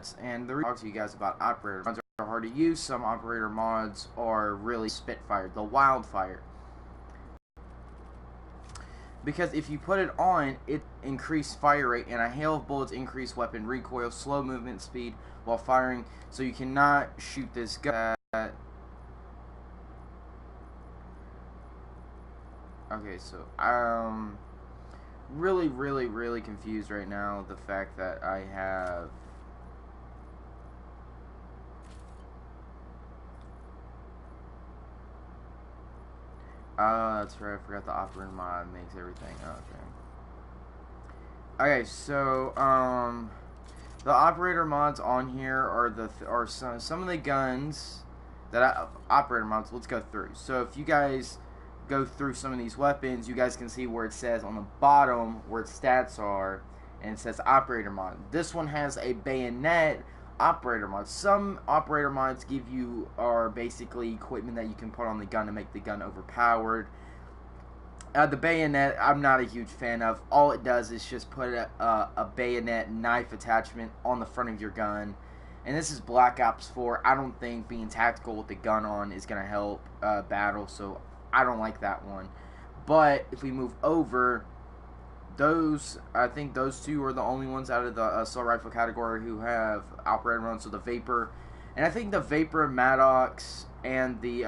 mods, and the reason I talk to you guys about operator mods are hard to use. Some operator mods are really Spitfire, the Wildfire. Because if you put it on, it increased fire rate, and a hail of bullets increase weapon recoil, slow movement speed while firing, so you cannot shoot this gun. Okay, so really confused right now. The fact that I have that's right, I forgot the operator mod makes everything. Okay, so the operator mods on here are some of the guns that operator mods. Let's go through. So if you guys go through some of these weapons, you guys can see where it says on the bottom where its stats are, and it says operator mod. This one has a bayonet operator mod. Some operator mods give you are basically equipment that you can put on the gun to make the gun overpowered. The bayonet, I'm not a huge fan of. All it does is just put a bayonet knife attachment on the front of your gun. And this is Black Ops 4. I don't think being tactical with the gun on is going to help battle, so I don't like that one. But if we move over, I think those two are the only ones out of the assault rifle category who have operator mods. So the Vapor, and I think the Vapor, Maddox, and the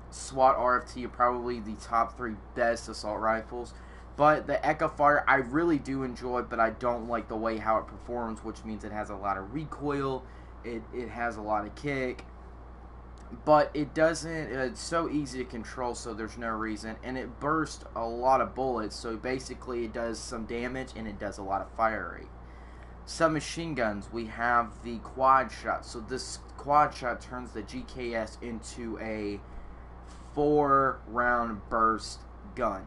SWAT RFT are probably the top 3 best assault rifles. But the Echo Fire I really do enjoy, but I don't like the way how it performs, which means it has a lot of recoil, it has a lot of kick, but it doesn't, it's so easy to control, so there's no reason, and it bursts a lot of bullets, so basically it does some damage and it does a lot of fire rate. Submachine guns, we have the quad shot. So this quad shot turns the GKS into a 4-round burst gun.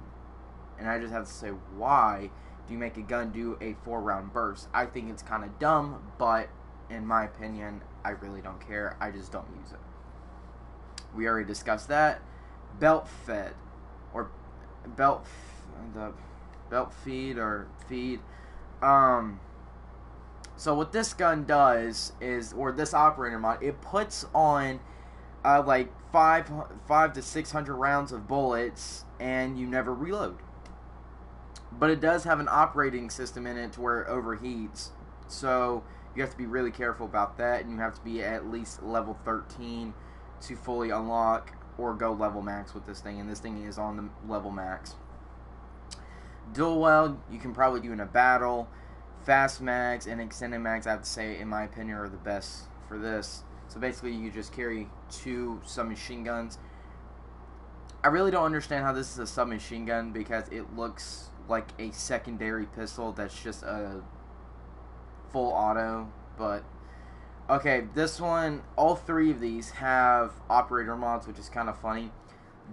And I just have to say, why do you make a gun do a 4-round burst? I think it's kind of dumb, but in my opinion, I really don't care. I just don't use it. We already discussed that. Belt fed, or belt feed, or feed. So what this gun does is, or this operator mod, it puts on like 5 to 600 rounds of bullets, and you never reload. But it does have an operating system in it to where it overheats, so you have to be really careful about that, and you have to be at least level 13 to fully unlock or go level max with this thing, and this thing is on the level max. Dual weld, you can probably do in a battle. Fast mags and extended mags, I have to say, in my opinion, are the best for this. So basically, you just carry 2 submachine guns. I really don't understand how this is a submachine gun, because it looks like a secondary pistol that's just a full auto. But okay, this one, all 3 of these have operator mods, which is kind of funny.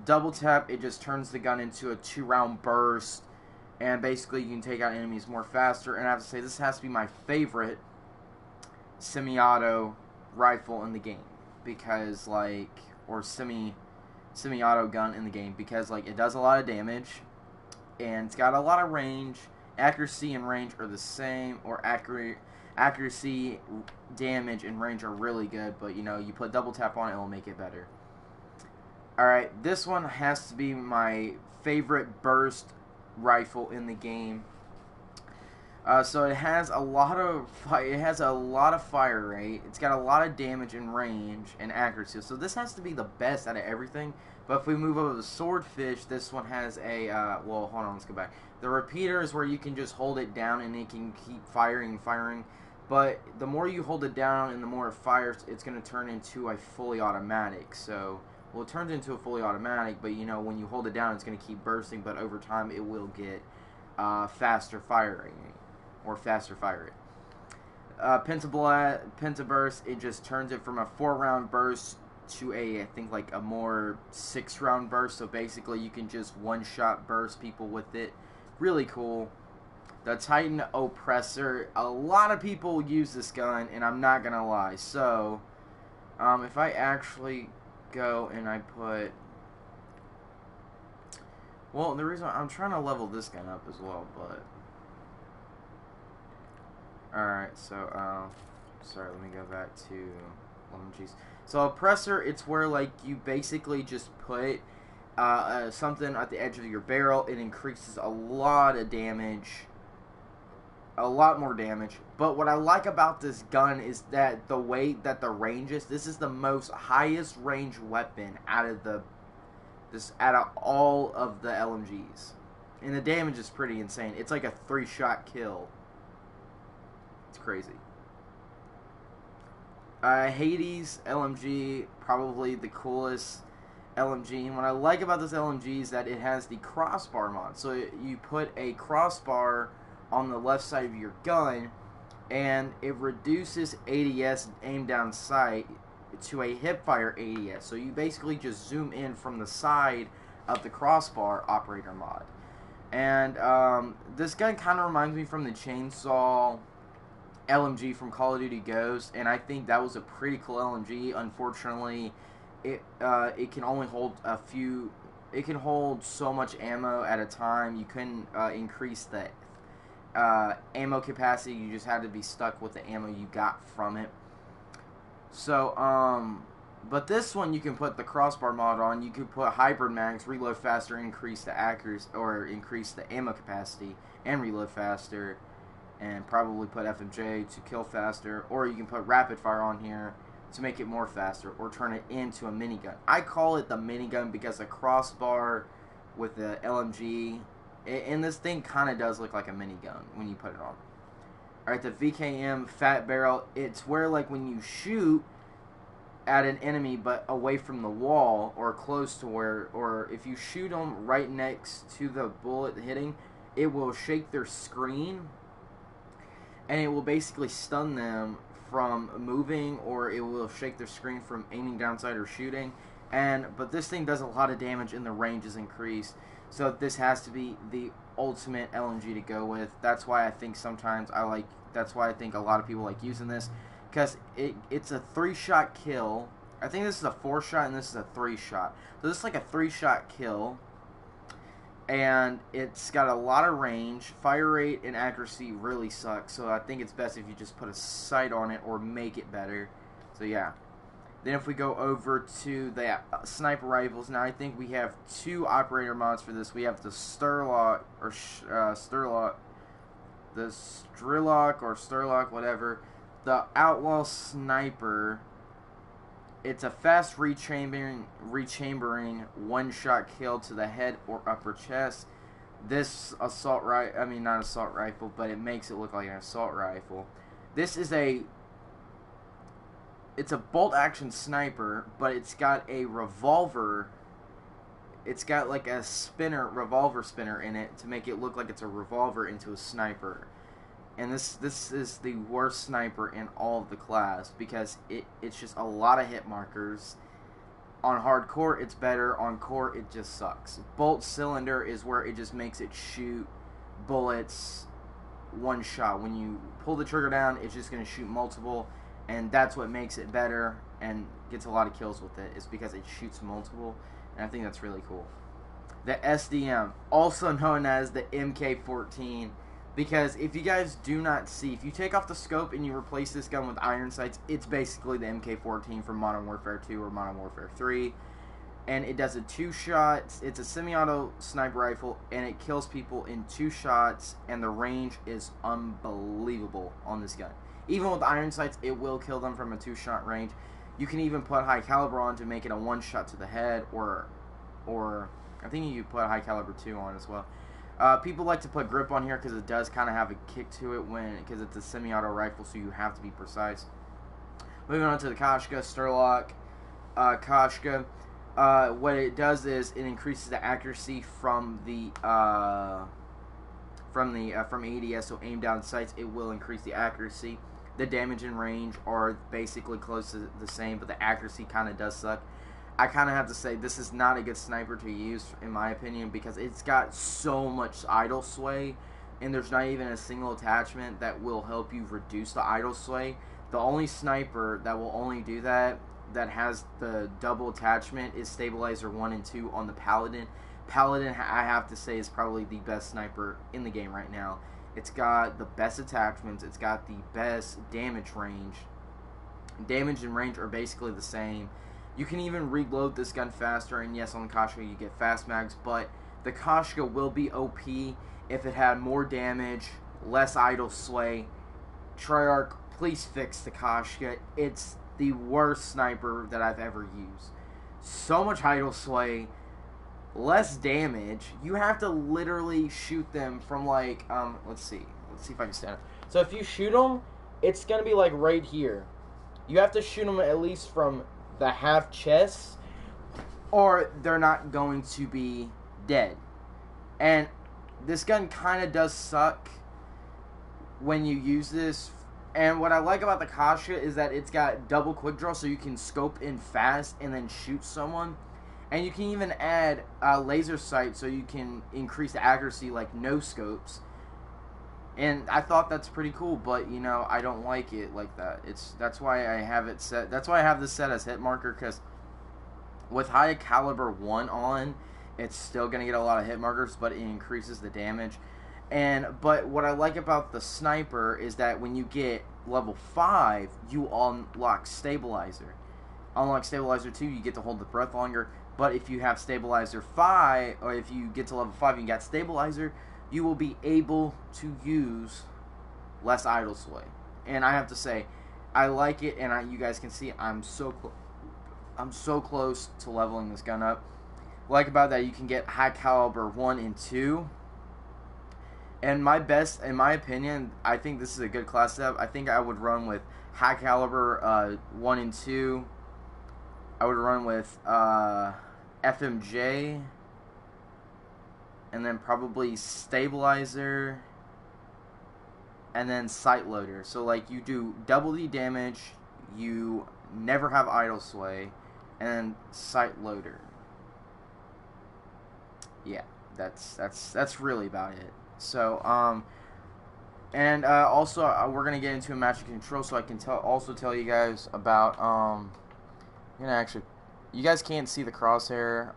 Double tap, it just turns the gun into a 2-round burst, and basically you can take out enemies more faster. And I have to say, this has to be my favorite semi-auto rifle in the game, because like, or semi-auto gun in the game, because like it does a lot of damage, and it's got a lot of range. Accuracy and range are the same, or accuracy, damage, and range are really good, but you know, you put double tap on it, it'll make it better. Alright, this one has to be my favorite burst rifle in the game. So it has a lot of fire rate. It's got a lot of damage and range and accuracy. So this has to be the best out of everything. But if we move over to the swordfish, this one has a well, hold on, let's go back. The repeater is where you can just hold it down and it can keep firing. But the more you hold it down and the more it fires, it's going to turn into a fully automatic. So, well, it turns into a fully automatic, but you know, when you hold it down, it's going to keep bursting. But over time, it will get faster fire rate. Or faster fire rate. Pentaburst, it just turns it from a 4-round burst to I think like a more 6-round burst. So basically you can just one-shot burst people with it. Really cool. The Titan Oppressor, a lot of people use this gun, and I'm not gonna lie. So if I actually go and I put, well, the reason I'm trying to level this gun up as well, but alright, so Sorry, let me go back to LMGs. So oppressor, it's where like you basically just put something at the edge of your barrel. It increases a lot of damage, a lot more damage. But what I like about this gun is that the way that the range is. This is the most highest range weapon out of all of the LMGs, and the damage is pretty insane. It's like a 3-shot kill. It's crazy. Hades LMG, probably the coolest LMG. And what I like about this LMG is that it has the crossbar mod. So you put a crossbar on the left side of your gun, and it reduces ADS, aim down sight, to a hipfire ADS. So you basically just zoom in from the side of the crossbar operator mod. And this gun kind of reminds me from the chainsaw LMG from Call of Duty Ghosts, and I think that was a pretty cool LMG. Unfortunately, it can only hold a few. It can hold so much ammo at a time. You couldn't increase the ammo capacity. You just had to be stuck with the ammo you got from it. So, but this one you can put the crossbar mod on. You could put hybrid mags, reload faster, increase the accuracy, or increase the ammo capacity and reload faster, and probably put FMJ to kill faster, or you can put rapid fire on here to make it more faster, or turn it into a minigun. I call it the minigun because a crossbar with the LMG, and this thing kind of does look like a minigun when you put it on. Alright, the VKM fat barrel, it's where like when you shoot at an enemy but away from the wall or close to where, or if you shoot them right next to the bullet hitting, it will shake their screen, and it will basically stun them from moving, or it will shake their screen from aiming downside or shooting. But this thing does a lot of damage and the range is increased. So this has to be the ultimate LMG to go with. That's why I think that's why I think a lot of people like using this, because it's a 3-shot kill. I think this is a 4-shot and this is a 3-shot. So this is like a 3-shot kill, and it's got a lot of range. Fire rate and accuracy really suck, so I think it's best if you just put a sight on it or make it better. So yeah. Then if we go over to the sniper rifles, now I think we have 2 operator mods for this. We have the Sturlock, or the Strillock, or Sturlock, whatever. The Outlaw Sniper. It's a fast rechambering 1-shot kill to the head or upper chest. This assault rifle, I mean not assault rifle, but it makes it look like an assault rifle. This is it's a bolt action sniper, but it's got a revolver. It's got like a revolver spinner in it to make it look like it's a revolver into a sniper. And this is the worst sniper in all of the class, because it's just a lot of hit markers. On hardcore it's better, on core it just sucks. Bolt cylinder is where it just makes it shoot bullets 1 shot. When you pull the trigger down, it's just going to shoot multiple, and that's what makes it better and gets a lot of kills with it, is because it shoots multiple, and I think that's really cool. The SDM, also known as the MK14, because if you guys do not see, if you take off the scope and you replace this gun with iron sights, it's basically the MK14 from Modern Warfare 2 or Modern Warfare 3. And it does a 2-shot, it's a semi-auto sniper rifle, and it kills people in 2 shots, and the range is unbelievable on this gun. Even with iron sights, it will kill them from a 2-shot range. You can even put high caliber on to make it a 1-shot to the head, or I think you could put high caliber 2 on as well. People like to put grip on here because it does kind of have a kick to it because it's a semi-auto rifle, so you have to be precise. Moving on to the Koshka, Sturlock, Koshka. What it does is it increases the accuracy from ADS, so aim down sights. It will increase the accuracy. The damage and range are basically close to the same, but the accuracy kind of does suck. I kind of have to say this is not a good sniper to use, in my opinion, because it's got so much idle sway, and there's not even a single attachment that will help you reduce the idle sway. The only sniper that will only do that has the double attachment is Stabilizer 1 and 2 on the Paladin. Paladin, I have to say, is probably the best sniper in the game right now. It's got the best attachments, it's got the best damage range, damage and range are basically the same. You can even reload this gun faster, and yes, on the Koshka you get fast mags, but the Koshka will be OP if it had more damage, less idle sway. Treyarch, please fix the Koshka. It's the worst sniper that I've ever used. So much idle sway, less damage. You have to literally shoot them from like, let's see if I can stand up. So if you shoot them, it's gonna be like right here. You have to shoot them at least from the half chest, or they're not going to be dead. And this gun kind of does suck when you use this. And what I like about the Koshka is that it's got double quick draw, so you can scope in fast and then shoot someone. And you can even add laser sight, so you can increase the accuracy like no scopes. And I thought that's pretty cool, but you know, I don't like it like that. That's why I have it set. That's why I have this set as hit marker, because with high caliber 1 on, it's still gonna get a lot of hit markers, but it increases the damage. But what I like about the sniper is that when you get level 5, you unlock stabilizer. Unlock stabilizer 2, you get to hold the breath longer. But if you have stabilizer 5, or if you get to level 5 and you got stabilizer, you will be able to use less idle sway. And I have to say, I like it, and you guys can see I'm so close to leveling this gun up. Like about that, you can get high caliber 1 and 2. And in my opinion, I think this is a good class setup. I think I would run with high caliber 1 and 2. I would run with FMJ, and then probably stabilizer, and then sight loader. So like you do double the damage, you never have idle sway, and then sight loader. Yeah, that's really about it. So also we're gonna get into a match of control, so I can also tell you guys about you guys can't see the crosshair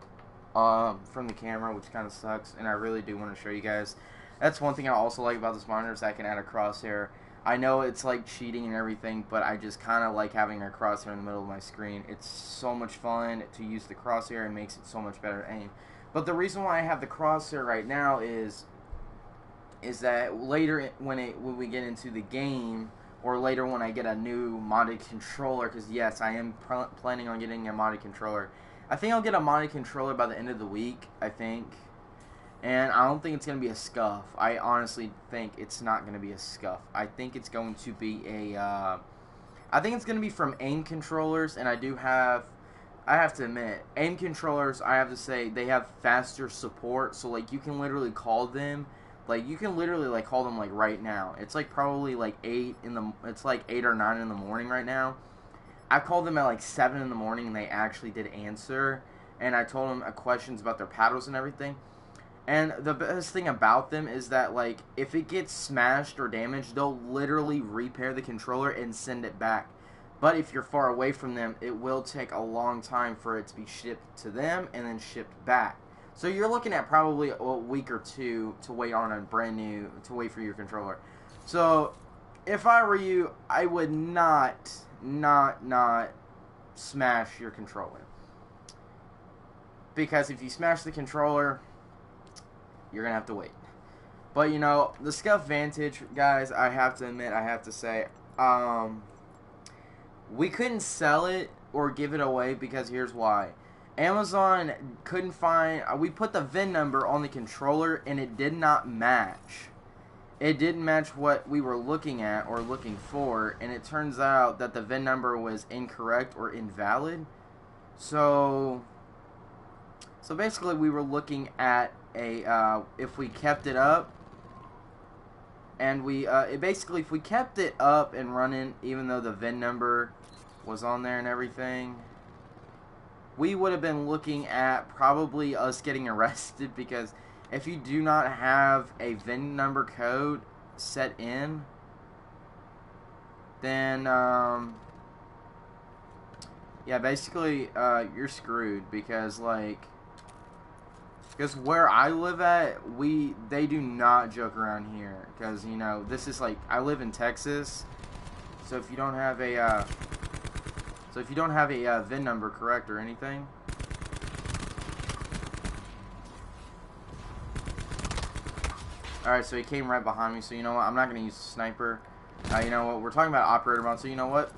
from the camera, which kind of sucks, and I really do want to show you guys. That's one thing I also like about this monitor, is I can add a crosshair. I know it's like cheating and everything, but I just kind of like having a crosshair in the middle of my screen. It's so much fun to use the crosshair, and makes it so much better to aim. But the reason why I have the crosshair right now is that later when we get into the game, or later when I get a new modded controller, because yes, I am planning on getting a modded controller. I think I'll get a modded controller by the end of the week, I think. And I don't think it's going to be a scuff. I honestly think it's not going to be a scuff. I think it's going to be I think it's going to be from AIM controllers, and I have to admit, AIM controllers, I have to say, they have faster support, so like you can literally call them. Like, you can literally, like, call them, like, right now. It's, like, probably, like, 8 or 9 in the morning right now. I called them at, like, 7 in the morning, and they actually did answer. And I told them questions about their paddles and everything. And the best thing about them is that, like, if it gets smashed or damaged, they'll literally repair the controller and send it back. But if you're far away from them, it will take a long time for it to be shipped to them and then shipped back. So you're looking at probably a week or two to wait on to wait for your controller. So if I were you, I would not smash your controller. Because if you smash the controller, you're going to have to wait. But you know, the Scuff Vantage, guys, I have to say, we couldn't sell it or give it away because here's why. Amazon couldn't find, we put the VIN number on the controller and it did not match. It didn't match what we were looking at or looking for, and it turns out that the VIN number was incorrect or invalid. So basically we were looking at if we kept it up, and if we kept it up and running, even though the VIN number was on there and everything, we would have been looking at probably us getting arrested, because if you do not have a VIN number code set in, then yeah, basically you're screwed, because where I live at, they do not joke around here, because you know, this is like, I live in Texas, so if you don't have a So if you don't have a VIN number correct or anything. Alright, so he came right behind me, so you know what, I'm not going to use the sniper. You know what, we're talking about operator mode, so you know what?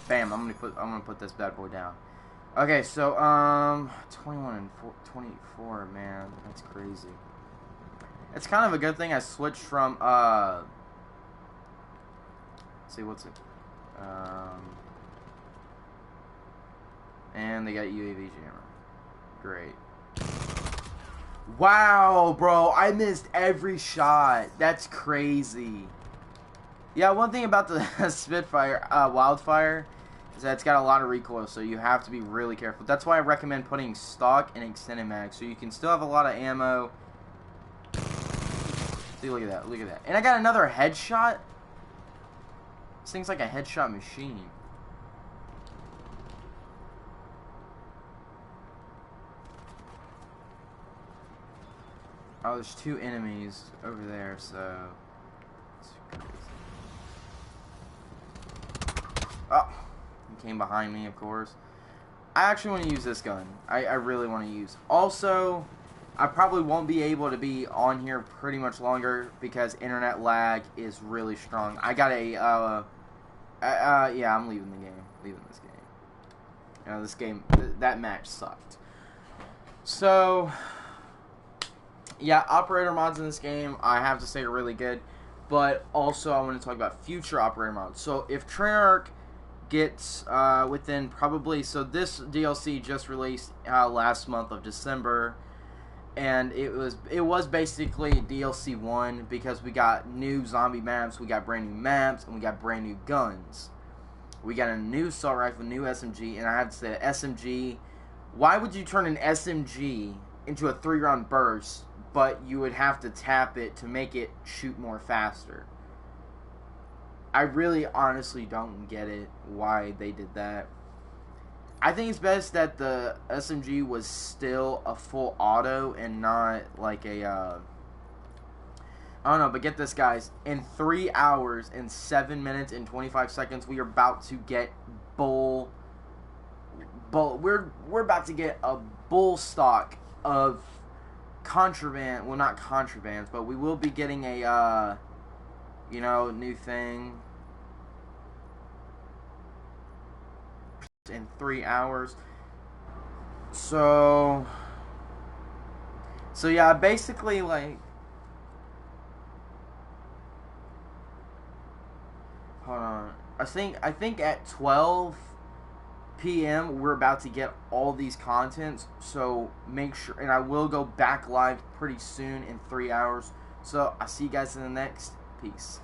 Bam, I'm gonna put this bad boy down. Okay, so 21 and 24, man, that's crazy. It's kind of a good thing I switched from let's see, what's it? And they got UAV jammer. Great. Wow, bro, I missed every shot. That's crazy. Yeah, one thing about the Spitfire, Wildfire, is that it's got a lot of recoil, so you have to be really careful. That's why I recommend putting stock and extended mag, so you can still have a lot of ammo. See, look at that, look at that. And I got another headshot. This thing's like a headshot machine. Oh, there's two enemies over there, so... Oh, he came behind me, of course. I actually want to use this gun. I really want to use. Also, I probably won't be able to be on here pretty much longer because internet lag is really strong. I got a, yeah, I'm leaving the game. Leaving this game. You know, this game, that match sucked. So, yeah, operator mods in this game, I have to say, are really good. But also, I want to talk about future operator mods. So, if Treyarch gets within probably, so this DLC just released last month of December, and it was basically DLC 1 because we got new zombie maps, we got brand new maps, and we got brand new guns. We got a new assault rifle, new SMG, and I have to say, SMG, why would you turn an SMG into a 3-round burst, but you would have to tap it to make it shoot more faster? I really honestly don't get it, why they did that. I think it's best that the SMG was still a full auto and not like a, I don't know, but get this, guys. In 3 hours and 7 minutes and 25 seconds, we are about to get we're about to get a bull stock of contraband. Well, not contrabands, but we will be getting a, you know, new thing in 3 hours. So yeah, basically, like, hold on. I think at 12 p.m. we're about to get all these contents. So make sure, and I will go back live pretty soon in 3 hours. So I'll see you guys in the next. Peace.